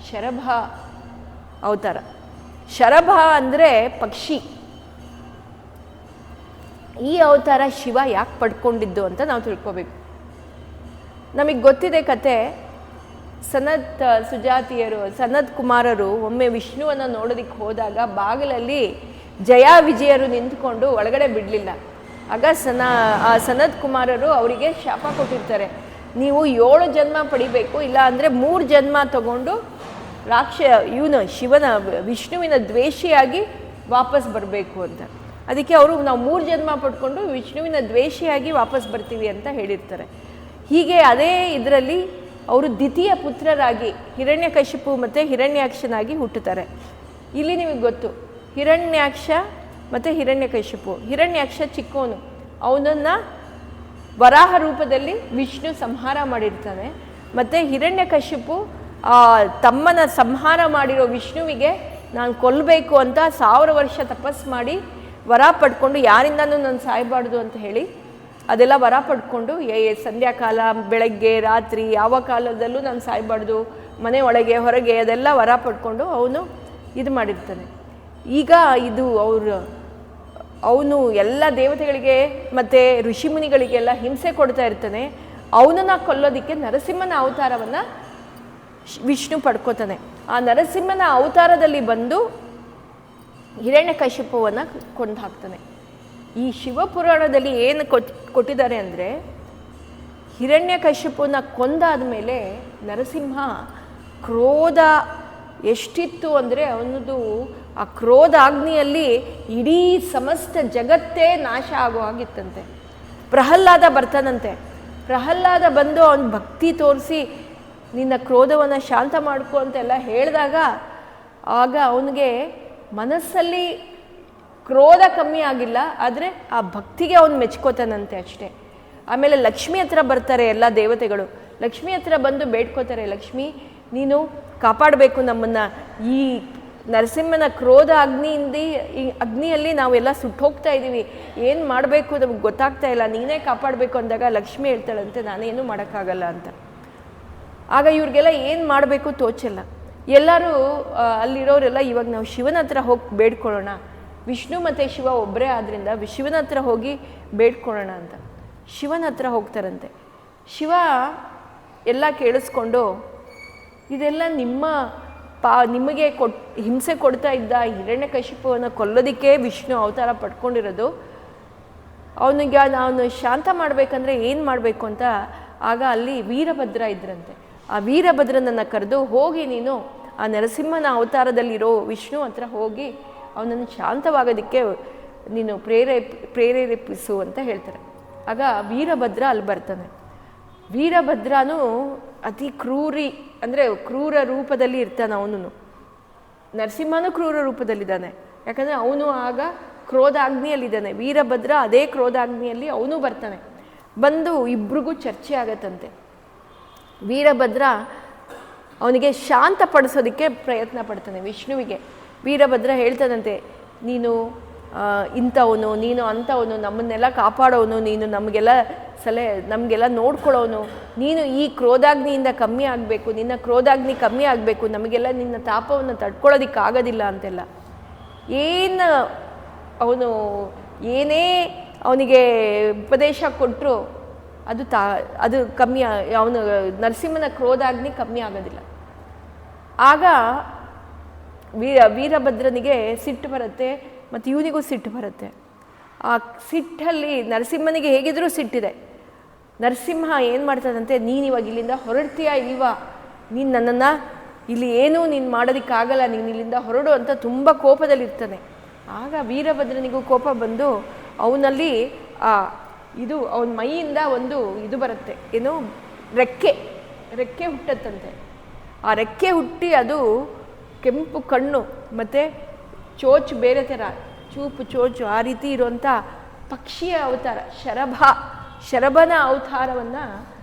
ಶರಭ ಅವತಾರ. ಶರಭ ಅಂದರೆ ಪಕ್ಷಿ. ಈ ಅವತಾರ ಶಿವ ಯಾಕೆ ಪಡ್ಕೊಂಡಿದ್ದು ಅಂತ ನಾವು ತಿಳ್ಕೊಬೇಕು. ನಮಗೆ ಗೊತ್ತಿದೆ ಕತೆ. ಸನತ್ ಕುಮಾರರು ಒಮ್ಮೆ ವಿಷ್ಣುವನ್ನು ನೋಡೋದಕ್ಕೆ ಹೋದಾಗ ಬಾಗಿಲಲ್ಲಿ ಜಯಾ ವಿಜಯರು ನಿಂತ್ಕೊಂಡು ಒಳಗಡೆ ಬಿಡಲಿಲ್ಲ. ಆಗ ಸನತ್ ಕುಮಾರರು ಅವರಿಗೆ ಶಾಪ ಕೊಟ್ಟಿರ್ತಾರೆ, ನೀವು 7 ಜನ್ಮ ಪಡಿಬೇಕು, ಇಲ್ಲ ಅಂದರೆ 3 ಜನ್ಮ ತಗೊಂಡು ವಿಷ್ಣುವಿನ ದ್ವೇಷಿಯಾಗಿ ವಾಪಸ್ ಬರಬೇಕು ಅಂತ. ಅದಕ್ಕೆ ಅವರು ನಾವು 3 ಜನ್ಮ ಪಡ್ಕೊಂಡು ವಿಷ್ಣುವಿನ ದ್ವೇಷಿಯಾಗಿ ವಾಪಸ್ ಬರ್ತೀವಿ ಅಂತ ಹೇಳಿರ್ತಾರೆ. ಹೀಗೆ ಅದೇ ಇದರಲ್ಲಿ ಅವರು ದ್ವಿತೀಯ ಪುತ್ರರಾಗಿ ಹಿರಣ್ಯಕಶಿಪು ಮತ್ತು ಹಿರಣ್ಯಾಕ್ಷನಾಗಿ ಹುಟ್ಟುತ್ತಾರೆ. ಇಲ್ಲಿ ನಿಮಗೆ ಗೊತ್ತು, ಹಿರಣ್ಯಾಕ್ಷ ಮತ್ತು ಹಿರಣ್ಯಕಶಿಪು. ಹಿರಣ್ಯಾಕ್ಷ ಚಿಕ್ಕವನು, ಅವನನ್ನು ವರಾಹ ರೂಪದಲ್ಲಿ ವಿಷ್ಣು ಸಂಹಾರ ಮಾಡಿರ್ತಾನೆ. ಮತ್ತು ಹಿರಣ್ಯಕಶಿಪು ತಮ್ಮನ ಸಂಹಾರ ಮಾಡಿರೋ ವಿಷ್ಣುವಿಗೆ ನಾನು ಕೊಲ್ಲಬೇಕು ಅಂತ 1000 ವರ್ಷ ತಪಸ್ಸು ಮಾಡಿ ವರ ಪಡ್ಕೊಂಡು, ಯಾರಿಂದನೂ ನಾನು ಸಾಯಬಾರ್ದು ಅಂತ ಹೇಳಿ ಅದೆಲ್ಲ ವರ ಪಡ್ಕೊಂಡು ಸಂಧ್ಯಾಕಾಲ, ಬೆಳಗ್ಗೆ, ರಾತ್ರಿ ಯಾವ ಕಾಲದಲ್ಲೂ ನಾನು ಸಾಯಬಾರ್ದು, ಮನೆ ಒಳಗೆ ಹೊರಗೆ ಅದೆಲ್ಲ ವರ ಪಡ್ಕೊಂಡು ಅವನು ಇದು ಮಾಡಿರ್ತಾನೆ. ಈಗ ಇದು ಅವನು ಎಲ್ಲ ದೇವತೆಗಳಿಗೆ ಮತ್ತು ಋಷಿಮುನಿಗಳಿಗೆಲ್ಲ ಹಿಂಸೆ ಕೊಡ್ತಾ ಇರ್ತಾನೆ. ಅವನನ್ನು ಕೊಲ್ಲೋದಕ್ಕೆ ನರಸಿಂಹನ ಅವತಾರವನ್ನು ವಿಷ್ಣು ಪಡ್ಕೋತಾನೆ. ಆ ನರಸಿಂಹನ ಅವತಾರದಲ್ಲಿ ಬಂದು ಹಿರಣ್ಯಕಶಿಪುವನ್ನು ಕೊಂದು ಹಾಕ್ತಾನೆ. ಈ ಶಿವಪುರಾಣದಲ್ಲಿ ಏನು ಕೊಟ್ಟಿದ್ದಾರೆ ಅಂದರೆ, ಹಿರಣ್ಯಕಶಿಪುನ ಕೊಂದಾದ ಮೇಲೆ ನರಸಿಂಹ ಕ್ರೋಧ ಎಷ್ಟಿತ್ತು ಅಂದರೆ ಅವನದು ಆ ಕ್ರೋಧಾಗ್ನಿಯಲ್ಲಿ ಇಡೀ ಸಮಸ್ತ ಜಗತ್ತೇ ನಾಶ ಆಗೋ ಹಾಗಿತ್ತಂತೆ. ಪ್ರಹ್ಲಾದ ಬರ್ತಾನಂತೆ. ಪ್ರಹ್ಲಾದ ಬಂದು ಅವನ ಭಕ್ತಿ ತೋರಿಸಿ ನಿನ್ನ ಕ್ರೋಧವನ್ನು ಶಾಂತ ಮಾಡ್ಕೊ ಅಂತೆಲ್ಲ ಹೇಳಿದಾಗ ಆಗ ಅವನಿಗೆ ಮನಸ್ಸಲ್ಲಿ ಕ್ರೋಧ ಕಮ್ಮಿ ಆಗಿಲ್ಲ, ಆದರೆ ಆ ಭಕ್ತಿಗೆ ಅವನು ಮೆಚ್ಕೋತಾನಂತೆ ಅಷ್ಟೇ. ಆಮೇಲೆ ಲಕ್ಷ್ಮಿ ಹತ್ರ ಬರ್ತಾರೆ ಎಲ್ಲ ದೇವತೆಗಳು. ಲಕ್ಷ್ಮಿ ಹತ್ರ ಬಂದು ಬೇಡ್ಕೋತಾರೆ, ಲಕ್ಷ್ಮಿ ನೀನು ಕಾಪಾಡಬೇಕು ನಮ್ಮನ್ನು, ಈ ನರಸಿಂಹನ ಕ್ರೋಧ ಈ ಅಗ್ನಿಯಲ್ಲಿ ನಾವೆಲ್ಲ ಸುಟ್ಟೋಗ್ತಾ ಇದ್ದೀವಿ, ಏನು ಮಾಡಬೇಕು ನಮಗೆ ಗೊತ್ತಾಗ್ತಾ ಇಲ್ಲ, ನೀನೇ ಕಾಪಾಡಬೇಕು ಅಂದಾಗ ಲಕ್ಷ್ಮಿ ಹೇಳ್ತಾಳಂತೆ ನಾನೇನು ಮಾಡೋಕ್ಕಾಗಲ್ಲ ಅಂತ. ಆಗ ಇವ್ರಿಗೆಲ್ಲ ಏನು ಮಾಡಬೇಕು ತೋಚಲ್ಲ. ಎಲ್ಲರೂ ಅಲ್ಲಿರೋರೆಲ್ಲ ಇವಾಗ ನಾವು ಶಿವನ ಹತ್ರ ಹೋಗಿ ಬೇಡ್ಕೊಳ್ಳೋಣ, ವಿಷ್ಣು ಮತ್ತು ಶಿವ ಒಬ್ಬರೇ ಆದ್ದರಿಂದ ಶಿವನ ಹತ್ರ ಹೋಗಿ ಬೇಡ್ಕೊಳ್ಳೋಣ ಅಂತ ಶಿವನ ಹತ್ರ ಹೋಗ್ತಾರಂತೆ. ಶಿವ ಎಲ್ಲ ಕೇಳಿಸ್ಕೊಂಡು ಇದೆಲ್ಲ ನಿಮಗೆ ಹಿಂಸೆ ಕೊಡ್ತಾ ಇದ್ದ ಹಿರಣ್ಯಕಶಿಪುವನ್ನು ಕೊಲ್ಲೋದಕ್ಕೆ ವಿಷ್ಣು ಅವತಾರ ಪಡ್ಕೊಂಡಿರೋದು, ಅವನು ಶಾಂತ ಮಾಡಬೇಕಂದ್ರೆ ಏನು ಮಾಡಬೇಕು ಅಂತ. ಆಗ ಅಲ್ಲಿ ವೀರಭದ್ರ ಇದ್ರಂತೆ. ಆ ವೀರಭದ್ರನನ್ನು ಕರೆದು ಹೋಗಿ ನೀನು ಆ ನರಸಿಂಹನ ಅವತಾರದಲ್ಲಿರೋ ವಿಷ್ಣು ಹತ್ರ ಹೋಗಿ ಅವನನ್ನು ಶಾಂತವಾಗೋದಕ್ಕೆ ನೀನು ಪ್ರೇರೇಪಿಸು ಅಂತ ಹೇಳ್ತಾರೆ. ಆಗ ವೀರಭದ್ರ ಅಲ್ಲಿ ಬರ್ತಾನೆ. ವೀರಭದ್ರನೂ ಅತಿ ಅಂದರೆ ಕ್ರೂರ ರೂಪದಲ್ಲಿ ಇರ್ತಾನೆ. ಅವನು ನರಸಿಂಹನೂ ಕ್ರೂರ ರೂಪದಲ್ಲಿದ್ದಾನೆ, ಯಾಕಂದರೆ ಅವನು ಆಗ ಕ್ರೋಧಾಗ್ನಿಯಲ್ಲಿದ್ದಾನೆ. ವೀರಭದ್ರ ಅದೇ ಕ್ರೋಧಾಗ್ನಿಯಲ್ಲಿ ಅವನು ಬರ್ತಾನೆ. ಬಂದು ಇಬ್ರಿಗೂ ಚರ್ಚೆ ಆಗತ್ತಂತೆ. ವೀರಭದ್ರ ಅವನಿಗೆ ಶಾಂತಪಡಿಸೋದಕ್ಕೆ ಪ್ರಯತ್ನ ಪಡ್ತಾನೆ ವಿಷ್ಣುವಿಗೆ. ವೀರಭದ್ರ ಹೇಳ್ತಾನಂತೆ, ನೀನು ಇಂಥವನು, ನೀನು ಅಂಥವನು, ನಮ್ಮನ್ನೆಲ್ಲ ಕಾಪಾಡೋನು, ನೀನು ನಮಗೆಲ್ಲ ನೋಡ್ಕೊಳ್ಳೋನು, ನೀನು ಈ ಕ್ರೋಧಾಗ್ನಿಯಿಂದ ಕಮ್ಮಿ ಆಗಬೇಕು, ನಿನ್ನ ಕ್ರೋಧಾಗ್ನಿ ಕಮ್ಮಿ ಆಗಬೇಕು, ನಮಗೆಲ್ಲ ನಿನ್ನ ತಾಪವನ್ನು ತಡ್ಕೊಳ್ಳೋದಕ್ಕಾಗೋದಿಲ್ಲ ಅಂತೆಲ್ಲ ಏನೇ ಅವನಿಗೆ ಉಪದೇಶ ಕೊಟ್ಟರು ಅದು ಕಮ್ಮಿ, ಅವನು ನರಸಿಂಹನ ಕ್ರೋಧಾಗ್ನಿ ಕಮ್ಮಿ ಆಗೋದಿಲ್ಲ. ಆಗ ವೀರಭದ್ರನಿಗೆ ಸಿಟ್ಟು ಬರುತ್ತೆ, ಮತ್ತು ಇವನಿಗೂ ಸಿಟ್ಟು ಬರುತ್ತೆ. ಆ ಸಿಟ್ಟಲ್ಲಿ ನರಸಿಂಹನಿಗೆ ಹೇಗಿದ್ರೂ ಸಿಟ್ಟಿದೆ. ನರಸಿಂಹ ಏನು ಮಾಡ್ತಾನಂತೆ, ನೀನು ಇವಾಗ ಇಲ್ಲಿಂದ ಹೊರಡ್ತೀಯಾ ಇಲ್ವಾ, ನೀನು ನನ್ನನ್ನು ಇಲ್ಲಿ ಏನೂ ನೀನು ಮಾಡೋದಕ್ಕಾಗಲ್ಲ, ನೀನು ಇಲ್ಲಿಂದ ಹೊರಡು ಅಂತ ತುಂಬ ಕೋಪದಲ್ಲಿರ್ತಾನೆ. ಆಗ ವೀರಭದ್ರನಿಗೂ ಕೋಪ ಬಂದು ಅವನಲ್ಲಿ ಅವನ ಮೈಯಿಂದ ಇದು ಬರುತ್ತೆ, ಏನು ರೆಕ್ಕೆ ಹುಟ್ಟತ್ತಂತೆ. ಆ ರೆಕ್ಕೆ ಹುಟ್ಟಿ ಅದು ಕೆಂಪು ಕಣ್ಣು ಮತ್ತು ಚೋಚು ಬೇರೆ ಥರ ಚೂಪು ಚೋಚು ಆ ರೀತಿ ಇರುವಂಥ ಪಕ್ಷಿಯ ಅವತಾರ ಶರಭನ ಅವತಾರವನ್ನು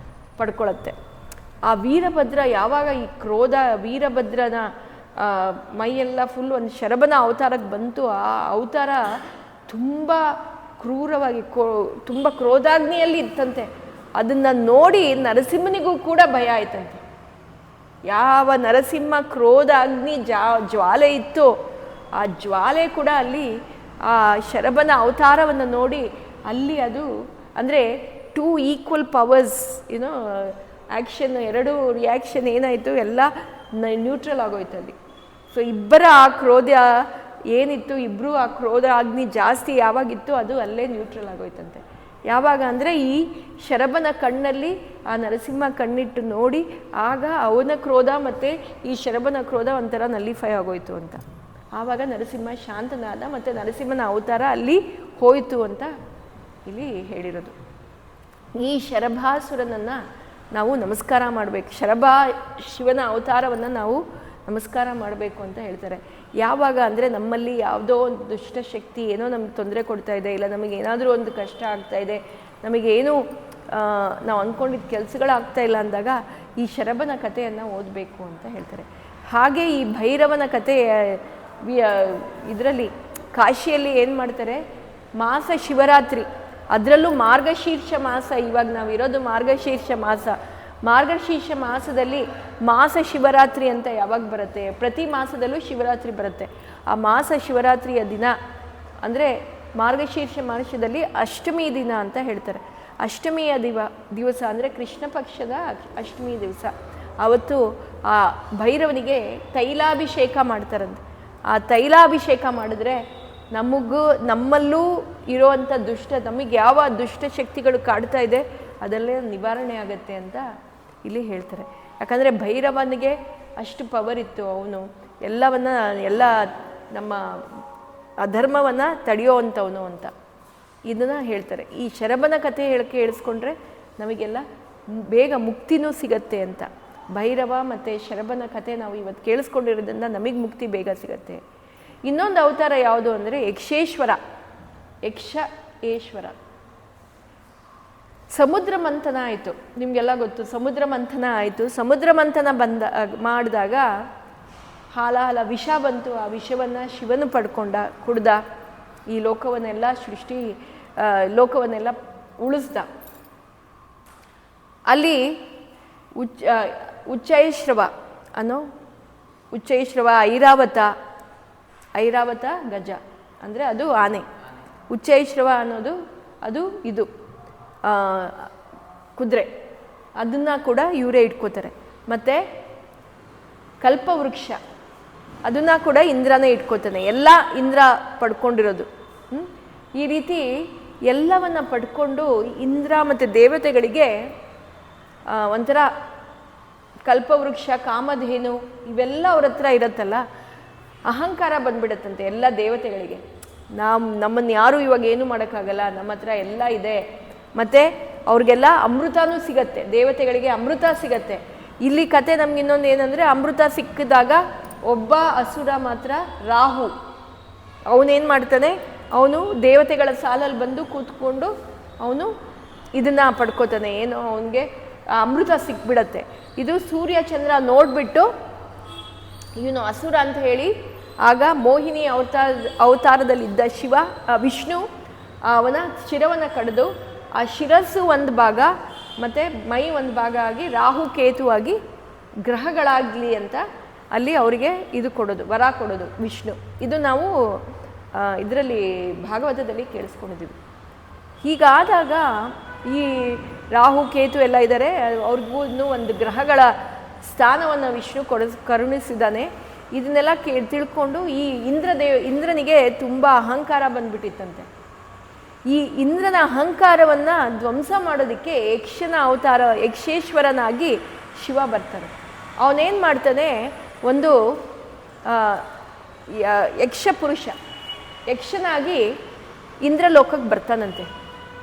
ಪಡ್ಕೊಳ್ಳುತ್ತೆ. ಆ ವೀರಭದ್ರ ಯಾವಾಗ ಈ ವೀರಭದ್ರನ ಮೈಯೆಲ್ಲ ಫುಲ್ ಒಂದು ಶರಭನ ಅವತಾರಕ್ಕೆ ಬಂತು, ಆ ಅವತಾರ ತುಂಬ ಕ್ರೂರವಾಗಿ ತುಂಬ ಕ್ರೋಧಾಗ್ನಿಯಲ್ಲಿ ಇತ್ತಂತೆ. ಅದನ್ನು ನೋಡಿ ನರಸಿಂಹನಿಗೂ ಕೂಡ ಭಯ ಆಯ್ತಂತೆ. ಯಾವ ನರಸಿಂಹ ಕ್ರೋಧಾಗ್ನಿ ಜ್ವಾಲೆ ಇತ್ತು, ಆ ಜ್ವಾಲೆ ಕೂಡ ಅಲ್ಲಿ ಆ ಶರಭನ ಅವತಾರವನ್ನು ನೋಡಿ ಅಲ್ಲಿ ಅದು ಅಂದರೆ 2 ಈಕ್ವಲ್ ಪವರ್ಸ್ ಆ್ಯಕ್ಷನ್, 2 ರಿಯಾಕ್ಷನ್ ಏನಾಯಿತು ಎಲ್ಲ ನ್ಯೂಟ್ರಲ್ ಆಗೋಯ್ತು ಅಲ್ಲಿ. ಸೊ ಇಬ್ಬರ ಆ ಕ್ರೋಧ ಏನಿತ್ತು, ಇಬ್ಬರು ಆ ಕ್ರೋಧಾಗ್ನಿ ಜಾಸ್ತಿ ಯಾವಾಗಿತ್ತು ಅದು ಅಲ್ಲೇ ನ್ಯೂಟ್ರಲ್ ಆಗೋಯ್ತಂತೆ. ಯಾವಾಗ ಅಂದರೆ ಈ ಶರಭನ ಕಣ್ಣಲ್ಲಿ ಆ ನರಸಿಂಹ ಕಣ್ಣಿಟ್ಟು ನೋಡಿ ಆಗ ಅವನ ಕ್ರೋಧ ಮತ್ತು ಈ ಶರಭನ ಕ್ರೋಧ ಒಂಥರ ನಲ್ಲಿಫೈ ಆಗೋಯ್ತು ಅಂತ. ಆವಾಗ ನರಸಿಂಹ ಶಾಂತನಾದ ಮತ್ತು ನರಸಿಂಹನ ಅವತಾರ ಅಲ್ಲಿ ಹೋಯಿತು ಅಂತ ಇಲ್ಲಿ ಹೇಳಿರೋದು. ಈ ಶರಭಾಸುರನನ್ನು ನಾವು ನಮಸ್ಕಾರ ಮಾಡಬೇಕು, ಶಿವನ ಅವತಾರವನ್ನು ನಾವು ನಮಸ್ಕಾರ ಮಾಡಬೇಕು ಅಂತ ಹೇಳ್ತಾರೆ. ಯಾವಾಗ ಅಂದರೆ ನಮ್ಮಲ್ಲಿ ಯಾವುದೋ ಒಂದು ದುಷ್ಟಶಕ್ತಿ ಏನೋ ನಮ್ಗೆ ತೊಂದರೆ ಕೊಡ್ತಾ ಇದೆ, ಇಲ್ಲ ನಮಗೆ ಏನಾದರೂ ಒಂದು ಕಷ್ಟ ಆಗ್ತಾ ಇದೆ, ನಮಗೇನು ನಾವು ಅಂದ್ಕೊಂಡಿದ್ದ ಕೆಲಸಗಳಾಗ್ತಾ ಇಲ್ಲ ಅಂದಾಗ ಈ ಶರಭನ ಕಥೆಯನ್ನು ಓದಬೇಕು ಅಂತ ಹೇಳ್ತಾರೆ. ಹಾಗೆ ಈ ಭೈರವನ ಕಥೆ ಇದರಲ್ಲಿ ಕಾಶಿಯಲ್ಲಿ ಏನು ಮಾಡ್ತಾರೆ, ಮಾಸ ಶಿವರಾತ್ರಿ, ಅದರಲ್ಲೂ ಮಾರ್ಗಶೀರ್ಷ ಮಾಸ, ಇವಾಗ ನಾವಿರೋದು ಮಾರ್ಗಶೀರ್ಷ ಮಾಸ. ಮಾರ್ಗಶೀರ್ಷ ಮಾಸದಲ್ಲಿ ಮಾಸ ಶಿವರಾತ್ರಿ ಅಂತ ಯಾವಾಗ ಬರುತ್ತೆ, ಪ್ರತಿ ಮಾಸದಲ್ಲೂ ಶಿವರಾತ್ರಿ ಬರುತ್ತೆ. ಆ ಮಾಸ ಶಿವರಾತ್ರಿಯ ದಿನ ಅಂದರೆ ಮಾರ್ಗಶೀರ್ಷ ಮಾಸದಲ್ಲಿ ಅಷ್ಟಮಿ ದಿನ ಅಂತ ಹೇಳ್ತಾರೆ. ಅಷ್ಟಮಿಯ ದಿವಸ ಅಂದರೆ ಕೃಷ್ಣ ಪಕ್ಷದ ಅಷ್ಟಮಿ ದಿವಸ, ಆವತ್ತು ಆ ಭೈರವನಿಗೆ ತೈಲಾಭಿಷೇಕ ಮಾಡ್ತಾರಂತೆ. ಆ ತೈಲಾಭಿಷೇಕ ಮಾಡಿದ್ರೆ ನಮ್ಮಲ್ಲೂ ಇರೋವಂಥ ನಮಗೆ ಯಾವ ದುಷ್ಟಶಕ್ತಿಗಳು ಕಾಡ್ತಾ ಇದೆ ಅದೆಲ್ಲ ನಿವಾರಣೆ ಆಗುತ್ತೆ ಅಂತ ಇಲ್ಲಿ ಹೇಳ್ತಾರೆ. ಯಾಕಂದರೆ ಭೈರವನಿಗೆ ಅಷ್ಟು ಪವರ್ ಇತ್ತು, ಅವನು ಎಲ್ಲ ನಮ್ಮ ಅಧರ್ಮವನ್ನು ತಡೆಯೋವಂಥವನು ಅಂತ ಇದನ್ನು ಹೇಳ್ತಾರೆ. ಈ ಶರಭನ ಕಥೆ ಕೇಳಿಸ್ಕೊಂಡ್ರೆ ನಮಗೆಲ್ಲ ಬೇಗ ಮುಕ್ತಿನೂ ಸಿಗತ್ತೆ ಅಂತ. ಭೈರವ ಮತ್ತು ಶರಭನ ಕಥೆ ನಾವು ಇವತ್ತು ಕೇಳಿಸ್ಕೊಂಡಿರೋದ್ರಿಂದ ನಮಗೆ ಮುಕ್ತಿ ಬೇಗ ಸಿಗತ್ತೆ. ಇನ್ನೊಂದು ಅವತಾರ ಯಾವುದು ಅಂದರೆ ಯಕ್ಷೇಶ್ವರ. ಸಮುದ್ರ ಮಂಥನ ಆಯಿತು. ನಿಮಗೆಲ್ಲ ಗೊತ್ತು ಸಮುದ್ರ ಮಂಥನ ಆಯಿತು. ಸಮುದ್ರ ಮಂಥನ ಮಾಡಿದಾಗ ಹಾಲಾಹಲ ವಿಷ ಬಂತು. ಆ ವಿಷವನ್ನು ಶಿವನು ಕುಡ್ದ. ಈ ಲೋಕವನ್ನೆಲ್ಲ ಲೋಕವನ್ನೆಲ್ಲ ಉಳಿಸ್ದ. ಅಲ್ಲಿ ಉಚ್ಚೈಶ್ರವ ಐರಾವತ ಗಜ ಅಂದರೆ ಅದು ಆನೆ. ಉಚ್ಚೈಶ್ರವ ಅನ್ನೋದು ಇದು ಕುದುರೆ. ಅದನ್ನು ಕೂಡ ಇವರೇ ಇಟ್ಕೋತಾರೆ. ಮತ್ತು ಕಲ್ಪವೃಕ್ಷ ಅದನ್ನು ಕೂಡ ಇಂದ್ರನೇ ಇಟ್ಕೋತಾನೆ. ಎಲ್ಲ ಇಂದ್ರ ಪಡ್ಕೊಂಡಿರೋದು. ಈ ರೀತಿ ಎಲ್ಲವನ್ನು ಪಡ್ಕೊಂಡು ಇಂದ್ರ ಮತ್ತು ದೇವತೆಗಳಿಗೆ ಒಂಥರ ಕಲ್ಪವೃಕ್ಷ, ಕಾಮಧೇನು ಇವೆಲ್ಲ ಅವ್ರ ಹತ್ರ ಇರುತ್ತಲ್ಲ, ಅಹಂಕಾರ ಬಂದ್ಬಿಡತ್ತಂತೆ ಎಲ್ಲ ದೇವತೆಗಳಿಗೆ. ನಮ್ಮನ್ನು ಯಾರೂ ಇವಾಗ ಏನು ಮಾಡೋಕ್ಕಾಗಲ್ಲ, ನಮ್ಮ ಹತ್ರ ಎಲ್ಲ ಇದೆ. ಮತ್ತು ಅವ್ರಿಗೆಲ್ಲ ಅಮೃತನೂ ಸಿಗತ್ತೆ, ದೇವತೆಗಳಿಗೆ ಅಮೃತ ಸಿಗತ್ತೆ. ಇಲ್ಲಿ ಕತೆ ನಮ್ಗೆ ಇನ್ನೊಂದು ಏನಂದರೆ, ಅಮೃತ ಸಿಕ್ಕಿದಾಗ ಒಬ್ಬ ಅಸುರ ಮಾತ್ರ, ರಾಹು, ಅವನೇನು ಮಾಡ್ತಾನೆ, ಅವನು ದೇವತೆಗಳ ಸಾಲಲ್ಲಿ ಬಂದು ಕೂತ್ಕೊಂಡು ಅವನು ಇದನ್ನು ಪಡ್ಕೋತಾನೆ. ಏನು ಅವನಿಗೆ ಅಮೃತ ಸಿಕ್ಬಿಡತ್ತೆ. ಇದು ಸೂರ್ಯ ಚಂದ್ರ ನೋಡಿಬಿಟ್ಟು ಇವನು ಅಸುರ ಅಂತ ಹೇಳಿ, ಆಗ ಮೋಹಿನಿ ಅವತಾರದಲ್ಲಿದ್ದ ವಿಷ್ಣು ಅವನ ಶಿರವನ್ನು ಕಡಿದು ಆ ಶಿರಸ್ಸು ಒಂದು ಭಾಗ ಮತ್ತು ಮೈ ಒಂದು ಭಾಗ ಆಗಿ ರಾಹು ಕೇತುವಾಗಿ ಗ್ರಹಗಳಾಗಲಿ ಅಂತ ಅಲ್ಲಿ ಅವರಿಗೆ ಇದು ಕೊಡೋದು, ವರ ಕೊಡೋದು ವಿಷ್ಣು. ಇದು ನಾವು ಇದರಲ್ಲಿ ಭಾಗವತದಲ್ಲಿ ಕೇಳಿಸ್ಕೊಂಡಿದ್ದೀವಿ. ಹೀಗಾದಾಗ ಈ ರಾಹು ಕೇತು ಎಲ್ಲ ಇದ್ದಾರೆ, ಅವ್ರಿಗೂ ಇನ್ನೂ ಒಂದು ಗ್ರಹಗಳ ಸ್ಥಾನವನ್ನು ವಿಷ್ಣು ಕರುಣಿಸಿದ್ದಾನೆ. ಇದನ್ನೆಲ್ಲ ತಿಳ್ಕೊಂಡು ಈ ಇಂದ್ರನಿಗೆ ತುಂಬ ಅಹಂಕಾರ ಬಂದ್ಬಿಟ್ಟಿತ್ತಂತೆ. ಈ ಇಂದ್ರನ ಅಹಂಕಾರವನ್ನು ಧ್ವಂಸ ಮಾಡೋದಕ್ಕೆ ಯಕ್ಷೇಶ್ವರನಾಗಿ ಶಿವ ಬರ್ತಾನೆ. ಅವನೇನು ಮಾಡ್ತಾನೆ, ಒಂದು ಯಕ್ಷನಾಗಿ ಇಂದ್ರಲೋಕಕ್ಕೆ ಬರ್ತಾನಂತೆ.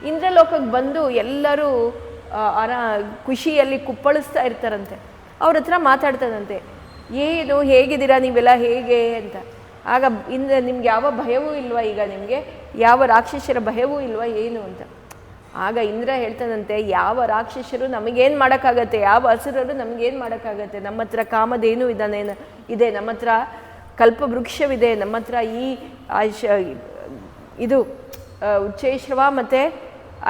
ಇಂದ್ರಲೋಕಕ್ಕೆ ಬಂದು ಎಲ್ಲರೂ ಖುಷಿಯಲ್ಲಿ ಕುಪ್ಪಳಿಸ್ತಾ ಇರ್ತಾರಂತೆ. ಅವ್ರ ಹತ್ರ ಮಾತಾಡ್ತಾನಂತೆ, ಏನು ಹೇಗಿದ್ದೀರಾ ನೀವೆಲ್ಲ, ಹೇಗೆ ಅಂತ. ಆಗ ನಿಮ್ಗೆ ಯಾವ ಭಯವೂ ಇಲ್ವಾ, ಈಗ ನಿಮಗೆ ಯಾವ ರಾಕ್ಷಸರ ಭಯವೂ ಇಲ್ವಾ ಏನು ಅಂತ. ಆಗ ಇಂದ್ರ ಹೇಳ್ತಾನಂತೆ, ಯಾವ ರಾಕ್ಷಸರು ನಮಗೇನು ಮಾಡೋಕ್ಕಾಗತ್ತೆ, ಯಾವ ಅಸುರರು ನಮಗೇನು ಮಾಡೋಕ್ಕಾಗತ್ತೆ, ನಮ್ಮ ಹತ್ರ ಕಾಮಧೇನು ಇದೆ, ನಮ್ಮ ಹತ್ರ ಕಲ್ಪವೃಕ್ಷವಿದೆ, ನಮ್ಮ ಹತ್ರ ಇದು ಉಚ್ಚೈಶ್ರವ ಮತ್ತು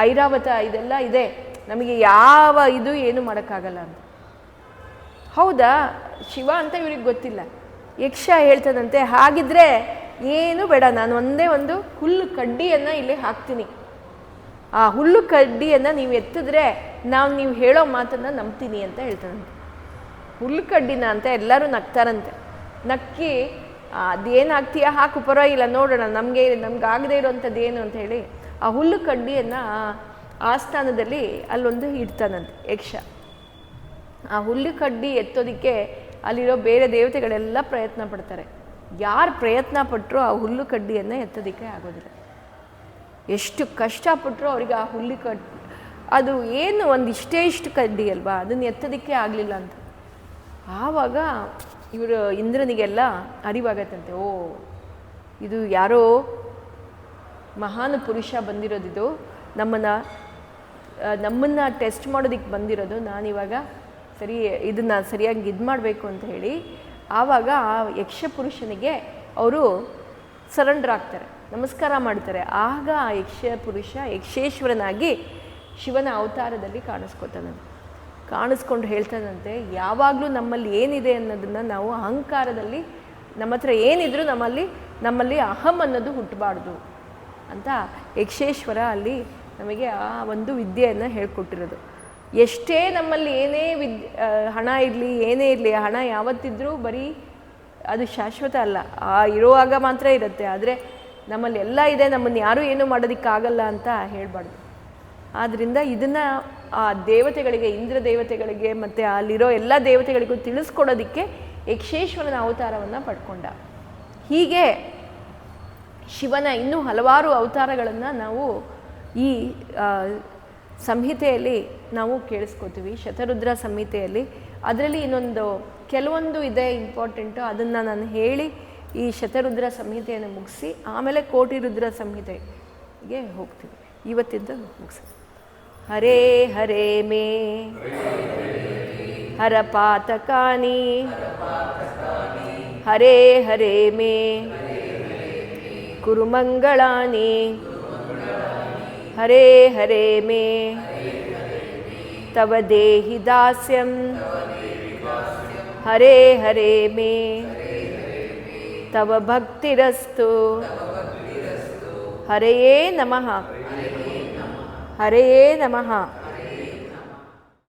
ಐರಾವತ ಇದೆಲ್ಲ ಇದೆ, ನಮಗೆ ಯಾವ ಇದು ಏನು ಮಾಡೋಕ್ಕಾಗಲ್ಲ ಅಂತ. ಹೌದಾ ಶಿವ ಅಂತ ಇವ್ರಿಗೆ ಗೊತ್ತಿಲ್ಲ. ಯಕ್ಷ ಹೇಳ್ತಾನಂತೆ, ಹಾಗಿದ್ರೆ ಏನು ಬೇಡ, ನಾನು ಒಂದೇ ಒಂದು ಹುಲ್ಲು ಕಡ್ಡಿಯನ್ನು ಇಲ್ಲಿ ಹಾಕ್ತೀನಿ. ಆ ಹುಲ್ಲು ಕಡ್ಡಿಯನ್ನು ನೀವು ಎತ್ತಿದ್ರೆ ನೀವು ಹೇಳೋ ಮಾತನ್ನು ನಂಬ್ತೀನಿ ಅಂತ ಹೇಳ್ತಾನಂತೆ. ಹುಲ್ಲು ಕಡ್ಡಿನ ಅಂತ ಎಲ್ಲರೂ ನಗ್ತಾರಂತೆ. ನಕ್ಕಿ ಅದೇನು ಹಾಕ್ತೀಯ, ಹಾಕು ಪರವಾಗಿಲ್ಲ ನೋಡೋಣ, ನಮಗೆ ಆಗದೆ ಇರೋವಂಥದ್ದು ಏನು ಅಂತ ಹೇಳಿ ಆ ಹುಲ್ಲು ಕಡ್ಡಿಯನ್ನು ಆಸ್ಥಾನದಲ್ಲಿ ಅಲ್ಲೊಂದು ಇಡ್ತಾನಂತೆ ಯಕ್ಷ. ಆ ಹುಲ್ಲು ಕಡ್ಡಿ ಎತ್ತೋದಕ್ಕೆ ಅಲ್ಲಿರೋ ಬೇರೆ ದೇವತೆಗಳೆಲ್ಲ ಪ್ರಯತ್ನ ಪಡ್ತಾರೆ. ಯಾರು ಪ್ರಯತ್ನ ಪಟ್ಟರು ಆ ಹುಲ್ಲು ಕಡ್ಡಿಯನ್ನು ಎತ್ತೋದಕ್ಕೆ ಆಗೋದಿಲ್ಲ. ಎಷ್ಟು ಕಷ್ಟಪಟ್ಟರು ಅವ್ರಿಗೆ ಆ ಹುಲ್ಲು ಅದು ಏನು ಇಷ್ಟು ಕಡ್ಡಿ ಅಲ್ವಾ, ಅದನ್ನು ಎತ್ತೋದಕ್ಕೆ ಆಗಲಿಲ್ಲ ಅಂತ. ಆವಾಗ ಇವರು ಇಂದ್ರನಿಗೆಲ್ಲ ಅರಿವಾಗತ್ತಂತೆ, ಓ ಇದು ಯಾರೋ ಮಹಾನ್ ಪುರುಷ ಬಂದಿರೋದಿದು, ನಮ್ಮನ್ನು ಟೆಸ್ಟ್ ಮಾಡೋದಕ್ಕೆ ಬಂದಿರೋದು, ನಾನಿವಾಗ ಇದನ್ನು ಸರಿಯಾಗಿ ಮಾಡಬೇಕು ಅಂತ ಹೇಳಿ ಆವಾಗ ಆ ಯಕ್ಷ ಪುರುಷನಿಗೆ ಅವರು ಸರೆಂಡರ್ ಆಗ್ತಾರೆ, ನಮಸ್ಕಾರ ಮಾಡ್ತಾರೆ. ಆಗ ಆ ಯಕ್ಷೇಶ್ವರನಾಗಿ ಶಿವನ ಅವತಾರದಲ್ಲಿ ಕಾಣಿಸ್ಕೊಂಡು ಹೇಳ್ತಾನಂತೆ, ಯಾವಾಗಲೂ ನಮ್ಮಲ್ಲಿ ಏನಿದೆ ಅನ್ನೋದನ್ನು ನಾವು ಅಹಂಕಾರದಲ್ಲಿ, ನಮ್ಮ ಹತ್ರ ಏನಿದ್ರು ನಮ್ಮಲ್ಲಿ ಅಹಂ ಅನ್ನೋದು ಹುಟ್ಟಬಾರ್ದು ಅಂತ ಯಕ್ಷೇಶ್ವರ ಅಲ್ಲಿ ನಮಗೆ ಆ ಒಂದು ವಿದ್ಯೆಯನ್ನು ಹೇಳ್ಕೊಟ್ಟಿರೋದು. ಎಷ್ಟೇ ನಮ್ಮಲ್ಲಿ ಏನೇ ಹಣ ಇರಲಿ, ಏನೇ ಇರಲಿ, ಹಣ ಯಾವತ್ತಿದ್ರೂ ಬರೀ ಅದು ಶಾಶ್ವತ ಅಲ್ಲ, ಇರುವಾಗ ಮಾತ್ರ ಇರುತ್ತೆ. ಆದರೆ ನಮ್ಮಲ್ಲಿ ಎಲ್ಲ ಇದೆ, ನಮ್ಮನ್ನು ಯಾರೂ ಏನೂ ಮಾಡೋದಕ್ಕಾಗಲ್ಲ ಅಂತ ಹೇಳಬಾರ್ದು. ಆದ್ದರಿಂದ ಇದನ್ನು ಆ ದೇವತೆಗಳಿಗೆ, ಇಂದ್ರ ದೇವತೆಗಳಿಗೆ ಮತ್ತು ಅಲ್ಲಿರೋ ಎಲ್ಲ ದೇವತೆಗಳಿಗೂ ತಿಳಿಸ್ಕೊಡೋದಕ್ಕೆ ಯಕ್ಷೇಶ್ವರನ ಅವತಾರವನ್ನು ಪಡ್ಕೊಂಡ. ಹೀಗೆ ಶಿವನ ಇನ್ನೂ ಹಲವಾರು ಅವತಾರಗಳನ್ನು ನಾವು ಈ ಸಂಹಿತೆಯಲ್ಲಿ ನಾವು ಕೇಳಿಸ್ಕೋತೀವಿ, ಶತರುದ್ರ ಸಂಹಿತೆಯಲ್ಲಿ. ಅದರಲ್ಲಿ ಕೆಲವೊಂದು ಇದೆ ಇಂಪಾರ್ಟೆಂಟು, ಅದನ್ನು ನಾನು ಹೇಳಿ ಈ ಶತರುದ್ರ ಸಂಹಿತೆಯನ್ನು ಮುಗಿಸಿ ಆಮೇಲೆ ಕೋಟಿ ರುದ್ರ ಸಂಹಿತೆಗೆ ಹೋಗ್ತೀವಿ. ಇವತ್ತಿಂದ ಮುಗಿಸಿ. ಹರೇ ಹರೇ ಮೇ ಹರಪಾತಕಾನಿ ಹರೇ ಹರೇ ಮೇ ಕುರುಮಂಗಳಾನಿ ಹರೇ ಹರೇ ಮೇ ತವ ದೇಹಿ ದಾಸ್ಯಂ ಹರೇ ಹರೇ ಮೇ ತವ ಭಕ್ತಿರಸ್ತು ಹರೆಯೇ ನಮಃ ಹರೆಯೇ ನಮಃ